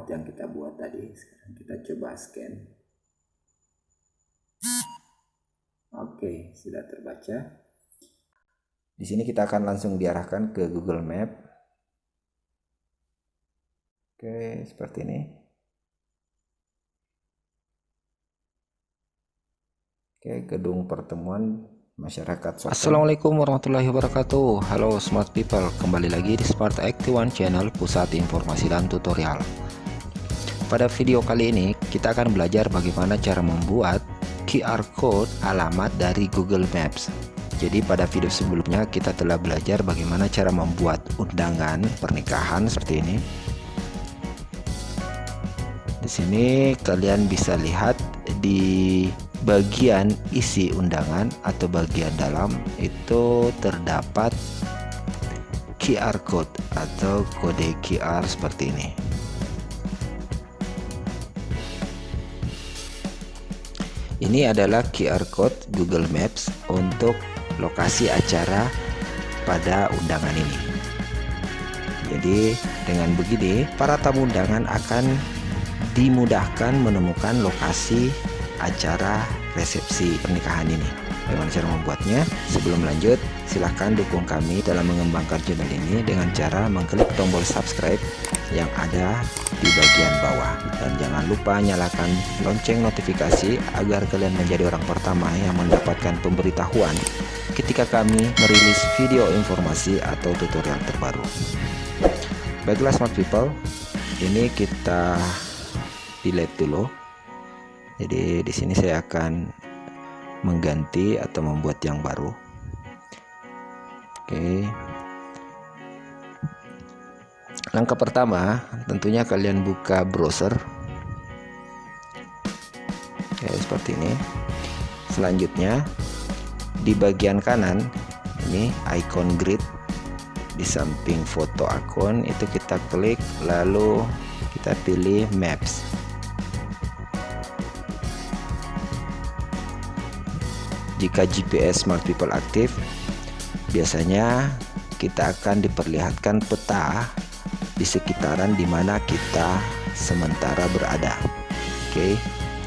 yang kita buat tadi. Sekarang kita coba scan. Oke, sudah terbaca. Di sini kita akan langsung diarahkan ke Google Map. Oke, seperti ini. Oke, gedung pertemuan masyarakat Sopeng. Assalamualaikum warahmatullahi wabarakatuh. Halo smart people, kembali lagi di Smart IT1 channel pusat informasi dan tutorial. Pada video kali ini kita akan belajar bagaimana cara membuat QR code alamat dari Google Maps. Jadi pada video sebelumnya kita telah belajar bagaimana cara membuat undangan pernikahan seperti ini. Di sini kalian bisa lihat di bagian isi undangan atau bagian dalam itu terdapat QR code atau kode QR seperti ini. Ini adalah QR code Google Maps untuk lokasi acara pada undangan ini. Jadi dengan begini para tamu undangan akan dimudahkan menemukan lokasi acara resepsi pernikahan ini. Bagaimana cara membuatnya? Sebelum lanjut, silahkan dukung kami dalam mengembangkan channel ini dengan cara mengklik tombol subscribe yang ada di bagian bawah. Dan jangan lupa nyalakan lonceng notifikasi agar kalian menjadi orang pertama yang mendapatkan pemberitahuan ketika kami merilis video informasi atau tutorial terbaru. Baiklah smart people, ini kita delete dulu. Jadi di sini saya akan mengganti atau membuat yang baru. Oke. Langkah pertama, tentunya kalian buka browser. Oke, seperti ini. Selanjutnya di bagian kanan ini icon grid di samping foto akun itu kita klik, lalu kita pilih Maps. Jika GPS Smart People aktif, biasanya kita akan diperlihatkan peta di sekitaran di mana kita sementara berada. Oke,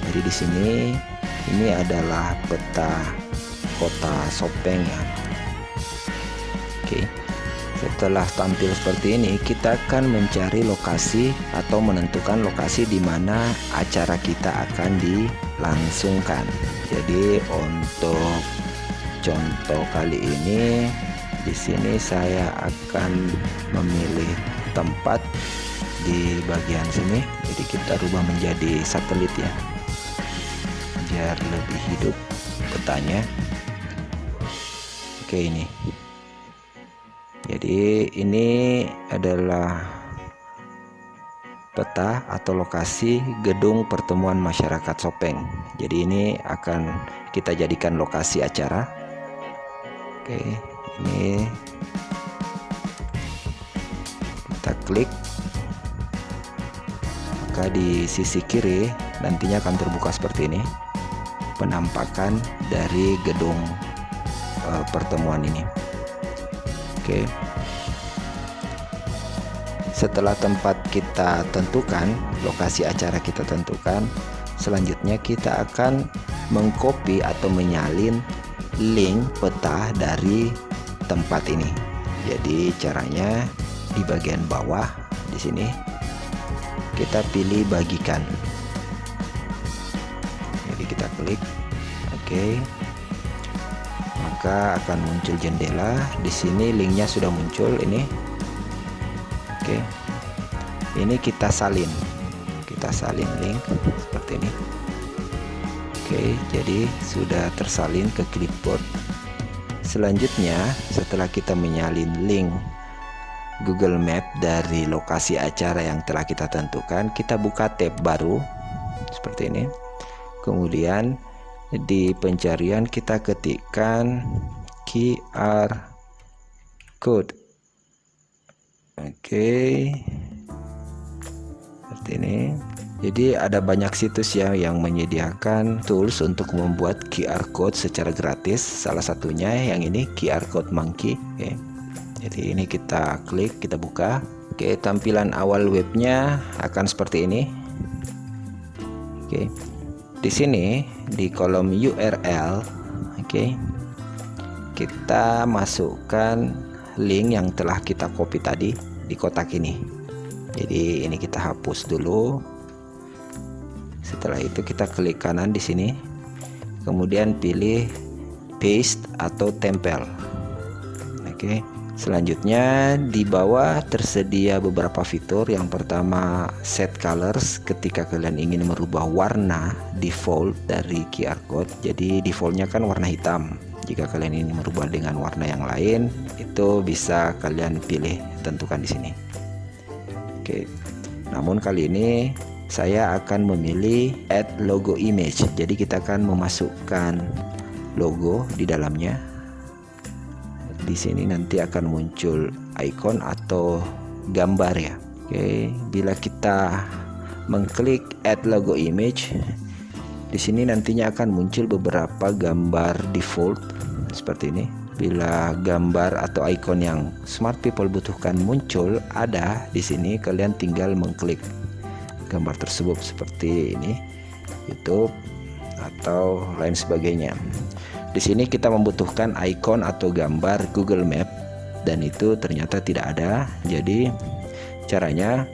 jadi di sini ini adalah peta kota Sopeng ya. Oke, setelah tampil seperti ini, kita akan mencari lokasi atau menentukan lokasi di mana acara kita akan dilangsungkan. Jadi untuk contoh kali ini di sini saya akan memilih tempat di bagian sini. Jadi kita rubah menjadi satelit ya, biar lebih hidup petanya. Oke, ini. Jadi ini adalah peta atau lokasi gedung pertemuan masyarakat Sopeng. Jadi ini akan kita jadikan lokasi acara. Oke, ini kita klik, maka di sisi kiri nantinya akan terbuka seperti ini penampakan dari gedung pertemuan ini. Oke. Setelah tempat kita tentukan, lokasi acara kita tentukan, selanjutnya kita akan mengcopy atau menyalin link peta dari tempat ini. Jadi caranya di bagian bawah di sini kita pilih bagikan. Jadi kita klik, oke. Maka akan muncul jendela. Di sini linknya sudah muncul ini. Oke, ini kita salin link seperti ini. Oke, jadi sudah tersalin ke clipboard. Selanjutnya setelah kita menyalin link Google Map dari lokasi acara yang telah kita tentukan, kita buka tab baru seperti ini. Kemudian di pencarian kita ketikkan QR code. Oke, seperti ini. Jadi ada banyak situs ya yang menyediakan tools untuk membuat QR code secara gratis. Salah satunya yang ini QR code Monkey. Oke. Jadi ini kita klik, kita buka. Oke, tampilan awal webnya akan seperti ini. Oke, di sini di kolom URL, oke, kita masukkan link yang telah kita copy tadi di kotak ini. Jadi ini kita hapus dulu. Setelah itu kita klik kanan di sini, kemudian pilih paste atau tempel. Oke. Selanjutnya di bawah tersedia beberapa fitur. Yang pertama, set colors. Ketika kalian ingin merubah warna default dari QR code, jadi defaultnya kan warna hitam. Jika kalian ingin merubah dengan warna yang lain, itu bisa kalian pilih, tentukan di sini. Oke. Namun kali ini saya akan memilih add logo image. Jadi kita akan memasukkan logo di dalamnya. Di sini nanti akan muncul icon atau gambar ya. Oke, bila kita mengklik add logo image, di sini nantinya akan muncul beberapa gambar default seperti ini. Bila gambar atau icon yang smart people butuhkan muncul ada di sini, kalian tinggal mengklik gambar tersebut seperti ini, YouTube atau lain sebagainya. Di sini kita membutuhkan icon atau gambar Google Map dan itu ternyata tidak ada. Jadi caranya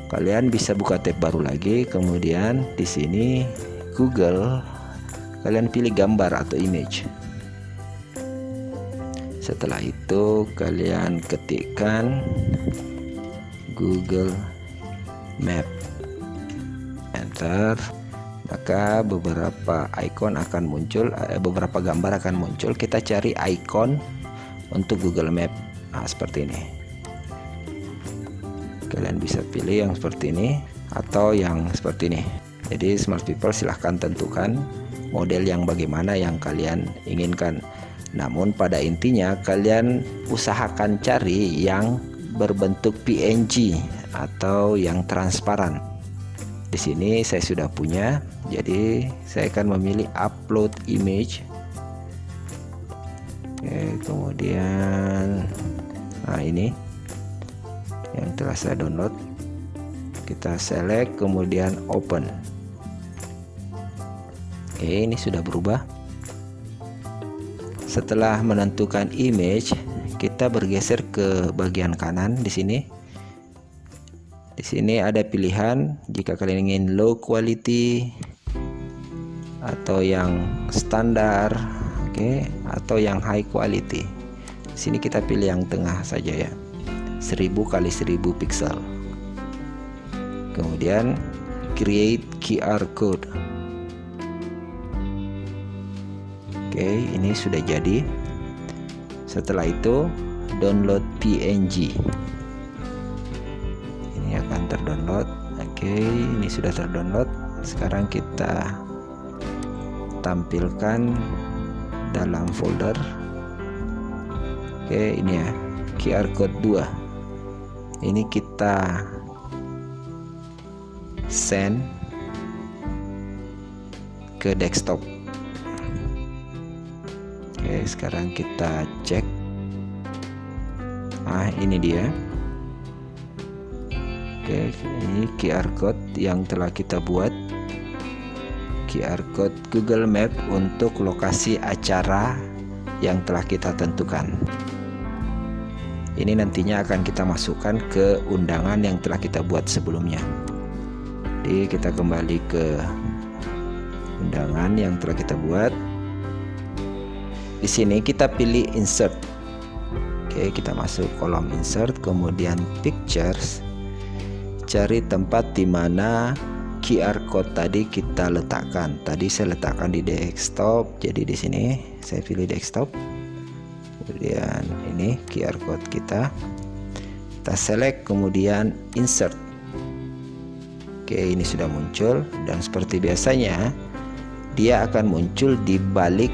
kalian bisa buka tab baru lagi, kemudian di sini Google, kalian pilih gambar atau image. Setelah itu kalian ketikkan Google Map, enter. Maka beberapa icon akan muncul, beberapa gambar akan muncul. Kita cari icon untuk Google Map. Nah, seperti ini. Kalian bisa pilih yang seperti ini atau yang seperti ini. Jadi smart people silahkan tentukan model yang bagaimana yang kalian inginkan. Namun pada intinya kalian usahakan cari yang berbentuk PNG atau yang transparan. Di sini saya sudah punya, jadi saya akan memilih upload image. Oke, kemudian nah ini yang telah saya download, kita select kemudian open. Oke, ini sudah berubah. Setelah menentukan image, kita bergeser ke bagian kanan di sini. Di sini ada pilihan jika kalian ingin low quality atau yang standar, oke, atau yang high quality. Di sini kita pilih yang tengah saja ya, 1000 x 1000 pixel. Kemudian create QR code. Oke, ini sudah jadi. Setelah itu download PNG. Akan terdownload. Oke, ini sudah terdownload. Sekarang kita tampilkan dalam folder. Oke, ini ya, QR code 2. Ini kita send ke desktop. Oke, sekarang kita cek. Nah, ini dia. Oke, ini QR code yang telah kita buat, QR code Google Map untuk lokasi acara yang telah kita tentukan. Ini nantinya akan kita masukkan ke undangan yang telah kita buat sebelumnya. Jadi kita kembali ke undangan yang telah kita buat. Di sini kita pilih insert. Oke, kita masuk kolom insert, kemudian pictures. Cari tempat di mana QR code tadi kita letakkan. Tadi saya letakkan di desktop, jadi di sini saya pilih desktop. Kemudian ini QR code kita select, kemudian insert. Oke, ini sudah muncul dan seperti biasanya dia akan muncul di balik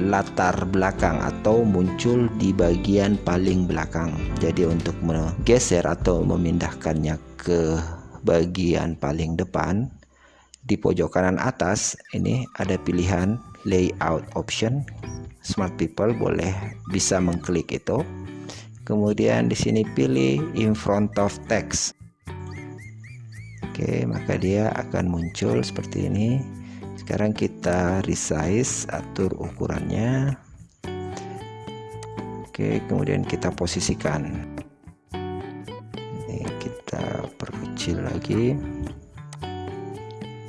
latar belakang atau muncul di bagian paling belakang. Jadi untuk menggeser atau memindahkannya ke bagian paling depan, di pojok kanan atas ini ada pilihan layout option. Smart people bisa mengklik itu. kemudian di sini pilih in front of text. Oke, maka dia akan muncul seperti ini. Sekarang kita resize, atur ukurannya. Oke, kemudian kita posisikan. Ini kita perkecil lagi.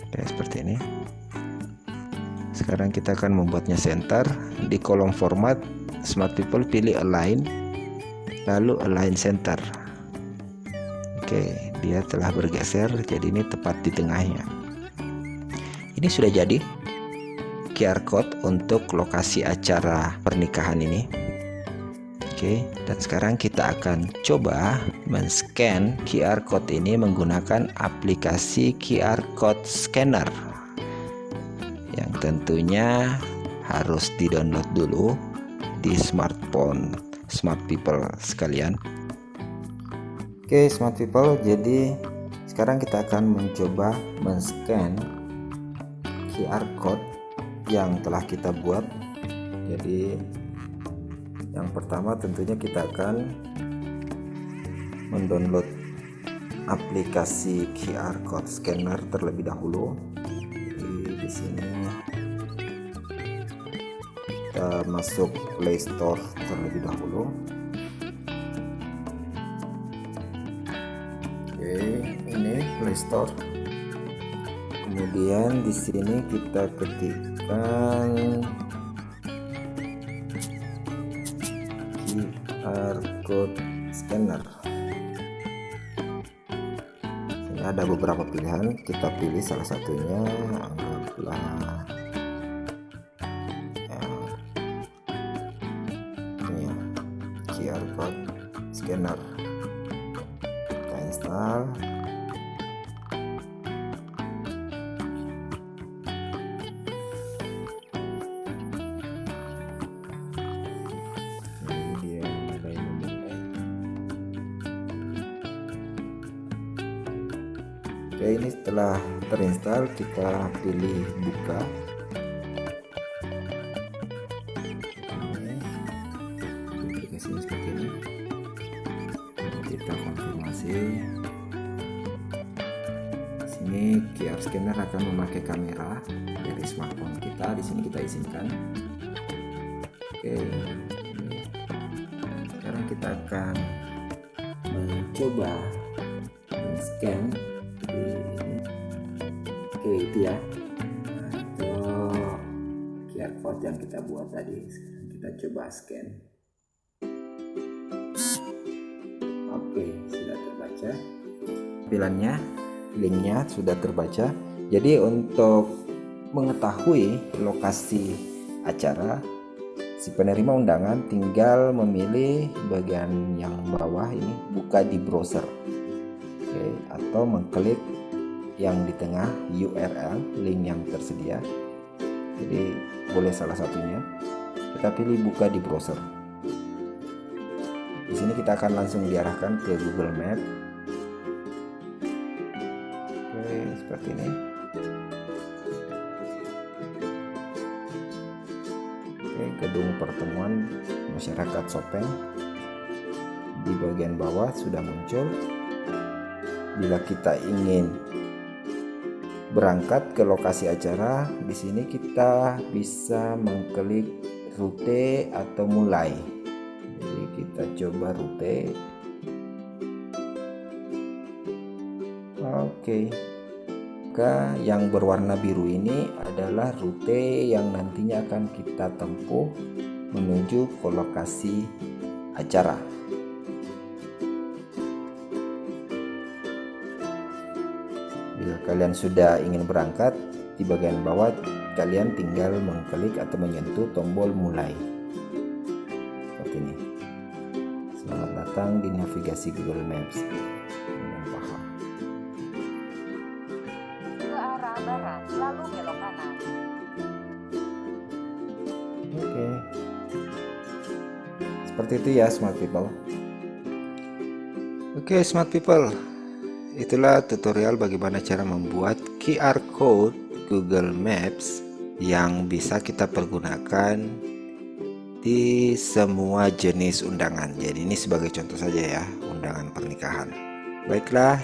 Oke, seperti ini. Sekarang kita akan membuatnya center. Di kolom format, Smart People pilih align, lalu align center. Oke, dia telah bergeser, jadi ini tepat di tengahnya. Ini sudah jadi QR code untuk lokasi acara pernikahan ini. Oke, dan sekarang kita akan coba men-scan QR code ini menggunakan aplikasi QR code scanner yang tentunya harus di-download dulu di smartphone Smart People sekalian. Oke, Smart People, jadi sekarang kita akan mencoba men-scan QR code yang telah kita buat. Jadi yang pertama tentunya kita akan mendownload aplikasi QR code scanner terlebih dahulu. Jadi di sini kita masuk Play Store terlebih dahulu. Oke, ini Play Store. Kemudian di sini kita ketikkan QR code scanner. Ini ada beberapa pilihan, kita pilih salah satunya, anggaplah ini QR code scanner. Kita install. Oke, ini setelah terinstall kita pilih buka. Aplikasinya seperti ini. Kita konfirmasi. Di sini QR scanner akan memakai kamera dari smartphone kita. Di sini kita izinkan. Oke. Sekarang kita akan mencoba scan. Oke, itu ya atau QR code yang kita buat tadi. Sekarang kita coba scan. Oke, sudah terbaca tampilannya, linknya sudah terbaca. Jadi untuk mengetahui lokasi acara, si penerima undangan tinggal memilih bagian yang bawah ini, buka di browser. Oke, atau mengklik yang di tengah URL link yang tersedia. Jadi boleh salah satunya. Kita pilih buka di browser. Di sini kita akan langsung diarahkan ke Google Map. Oke, seperti ini. Oke, gedung pertemuan masyarakat Sopeng. Di bagian bawah sudah muncul. Bila kita ingin berangkat ke lokasi acara, di sini kita bisa mengklik rute atau mulai. Jadi kita coba rute. Oke. Maka yang berwarna biru ini adalah rute yang nantinya akan kita tempuh menuju ke lokasi acara. Bila kalian sudah ingin berangkat, di bagian bawah kalian tinggal mengklik atau menyentuh tombol mulai. Seperti ini. Selamat datang di navigasi Google Maps. Dengan paham. Ke arah barat, lalu belok kanan. Oke. Seperti itu ya, Smart People. Oke, Smart People. Itulah tutorial bagaimana cara membuat QR code Google Maps yang bisa kita pergunakan di semua jenis undangan. Jadi ini sebagai contoh saja ya, undangan pernikahan. Baiklah,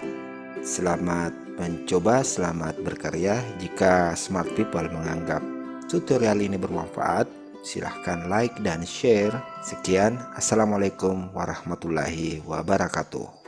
selamat mencoba, selamat berkarya. Jika smart people menganggap tutorial ini bermanfaat, silahkan like dan share. Sekian, assalamualaikum warahmatullahi wabarakatuh.